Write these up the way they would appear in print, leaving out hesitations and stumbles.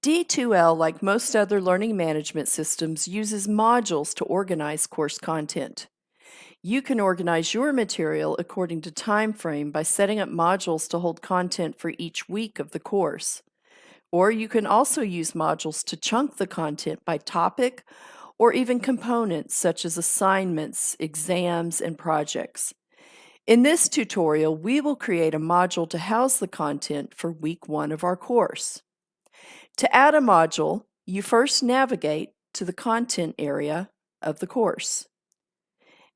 D2L, like most other learning management systems, uses modules to organize course content. You can organize your material according to time frame by setting up modules to hold content for each week of the course. Or you can also use modules to chunk the content by topic or even components such as assignments, exams, and projects. In this tutorial, we will create a module to house the content for week 1 of our course. To add a module, you first navigate to the content area of the course.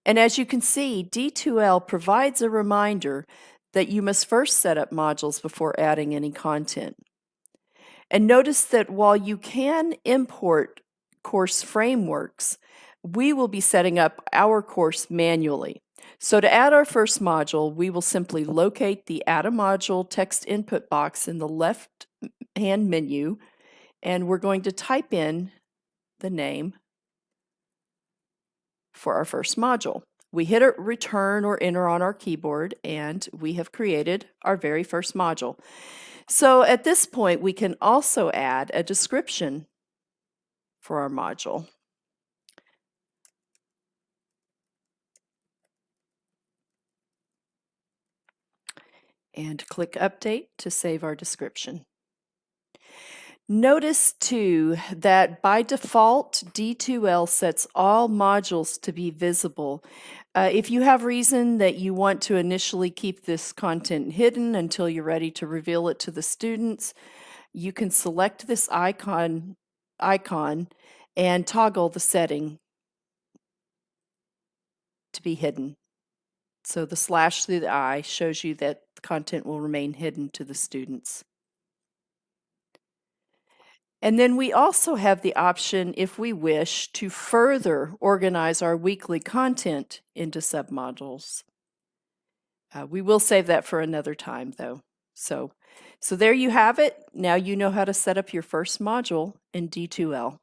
And as you can see, D2L provides a reminder that you must first set up modules before adding any content. And notice that while you can import course frameworks, we will be setting up our course manually. So to add our first module, we will simply locate the Add a Module text input box in the left-hand menu, and we're going to type in the name for our first module. We hit a return or enter on our keyboard, and we have created our very first module. So at this point, we can also add a description for our module. And click Update to save our description. Notice too that by default, D2L sets all modules to be visible. If you have reason that you want to initially keep this content hidden until you're ready to reveal it to the students, you can select this icon and toggle the setting to be hidden. So the slash through the I shows you that the content will remain hidden to the students. And then we also have the option, if we wish, to further organize our weekly content into submodules. We will save that for another time, though. So there you have it. Now you know how to set up your first module in D2L.